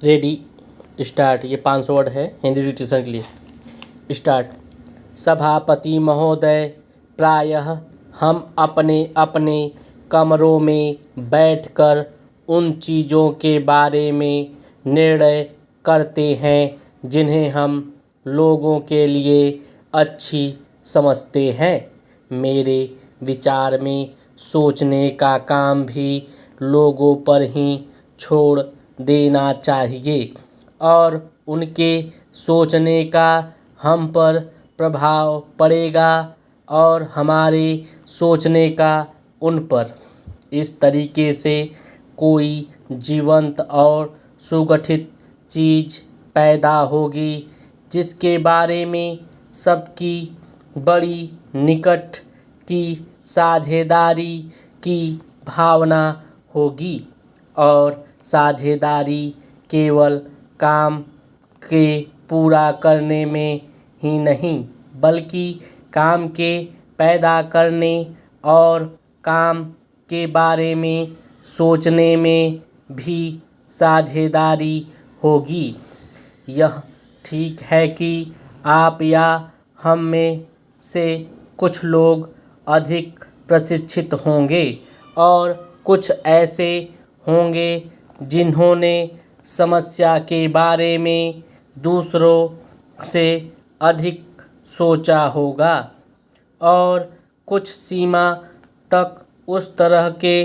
Ready, start. ये 500 word है Hindi dictation के लिए। स्टार्ट। सभापति महोदय, प्रायः हम अपने अपने कमरों में बैठकर उन चीज़ों के बारे में निर्णय करते हैं जिन्हें हम लोगों के लिए अच्छी समझते हैं। मेरे विचार में सोचने का काम भी लोगों पर ही छोड़ देना चाहिए और उनके सोचने का हम पर प्रभाव पड़ेगा और हमारे सोचने का उन पर। इस तरीके से कोई जीवंत और सुगठित चीज़ पैदा होगी जिसके बारे में सबकी बड़ी निकट की साझेदारी की भावना होगी और साझेदारी केवल काम के पूरा करने में ही नहीं बल्कि काम के पैदा करने और काम के बारे में सोचने में भी साझेदारी होगी। यह ठीक है कि आप या हम में से कुछ लोग अधिक प्रशिक्षित होंगे और कुछ ऐसे होंगे जिन्होंने समस्या के बारे में दूसरों से अधिक सोचा होगा और कुछ सीमा तक उस तरह के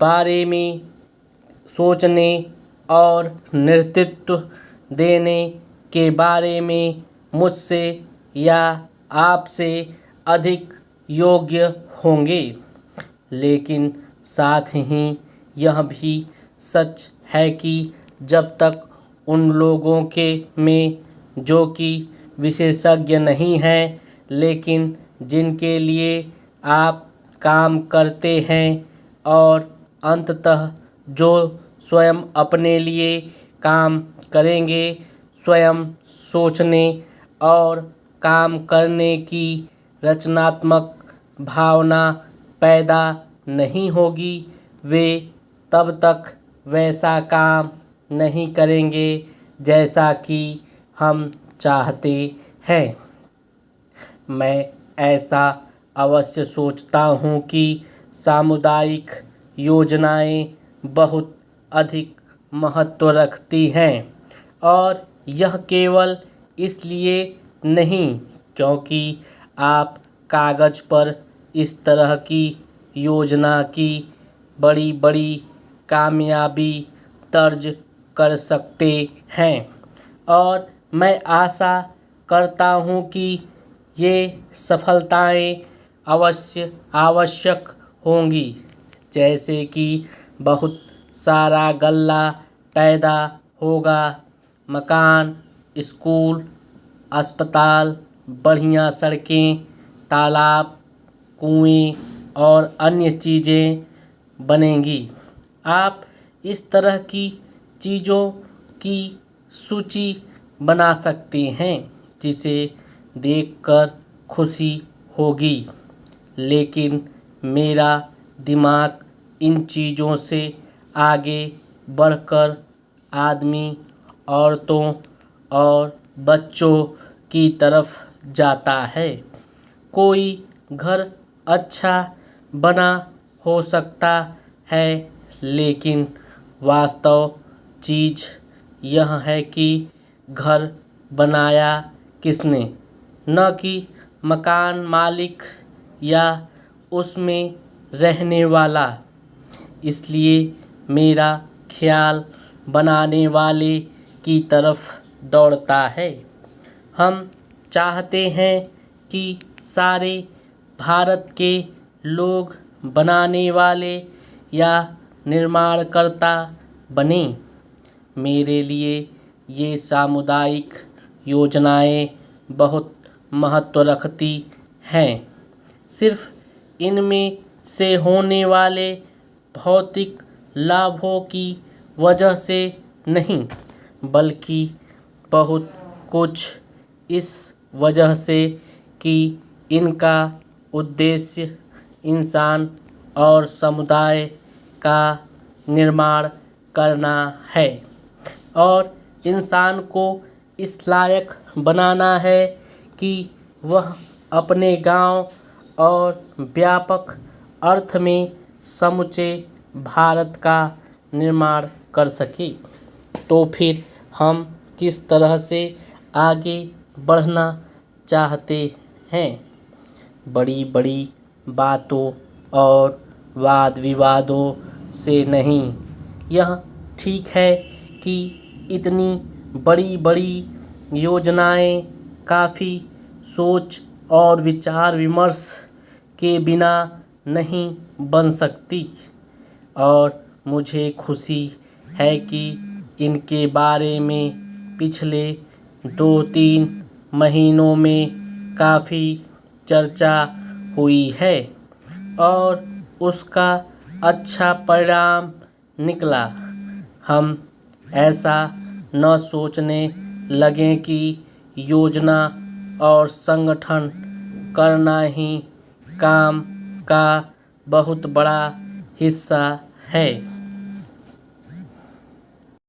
बारे में सोचने और नेतृत्व देने के बारे में मुझसे या आपसे अधिक योग्य होंगे। लेकिन साथ ही यह भी सच है कि जब तक उन लोगों के में जो कि विशेषज्ञ नहीं हैं लेकिन जिनके लिए आप काम करते हैं और अंततः जो स्वयं अपने लिए काम करेंगे, स्वयं सोचने और काम करने की रचनात्मक भावना पैदा नहीं होगी, वे तब तक वैसा काम नहीं करेंगे जैसा कि हम चाहते हैं। मैं ऐसा अवश्य सोचता हूँ कि सामुदायिक योजनाएं बहुत अधिक महत्व रखती हैं और यह केवल इसलिए नहीं क्योंकि आप कागज़ पर इस तरह की योजना की बड़ी बड़ी कामयाबी दर्ज कर सकते हैं और मैं आशा करता हूँ कि ये सफलताएं अवश्य आवश्यक होंगी, जैसे कि बहुत सारा गल्ला पैदा होगा, मकान, स्कूल, अस्पताल, बढ़िया सड़कें, तालाब, कुएं और अन्य चीज़ें बनेंगी। आप इस तरह की चीज़ों की सूची बना सकते हैं जिसे देखकर खुशी होगी, लेकिन मेरा दिमाग इन चीज़ों से आगे बढ़कर आदमी, औरतों और बच्चों की तरफ जाता है। कोई घर अच्छा बना हो सकता है लेकिन वास्तव चीज़ यह है कि घर बनाया किसने, न कि मकान मालिक या उसमें रहने वाला। इसलिए मेरा ख्याल बनाने वाले की तरफ दौड़ता है। हम चाहते हैं कि सारे भारत के लोग बनाने वाले या निर्माणकर्ता बने। मेरे लिए ये सामुदायिक योजनाएं बहुत महत्व रखती हैं, सिर्फ इनमें से होने वाले भौतिक लाभों की वजह से नहीं बल्कि बहुत कुछ इस वजह से कि इनका उद्देश्य इंसान और समुदाय का निर्माण करना है और इंसान को इस लायक बनाना है कि वह अपने गांव और व्यापक अर्थ में समूचे भारत का निर्माण कर सके। तो फिर हम किस तरह से आगे बढ़ना चाहते हैं? बड़ी बड़ी बातों और वाद विवादों से नहीं। यह ठीक है कि इतनी बड़ी बड़ी योजनाएं काफ़ी सोच और विचार विमर्श के बिना नहीं बन सकती, और मुझे खुशी है कि इनके बारे में पिछले 2-3 महीनों में काफ़ी चर्चा हुई है और उसका अच्छा परिणाम निकला। हम ऐसा न सोचने लगें कि योजना और संगठन करना ही काम का बहुत बड़ा हिस्सा है।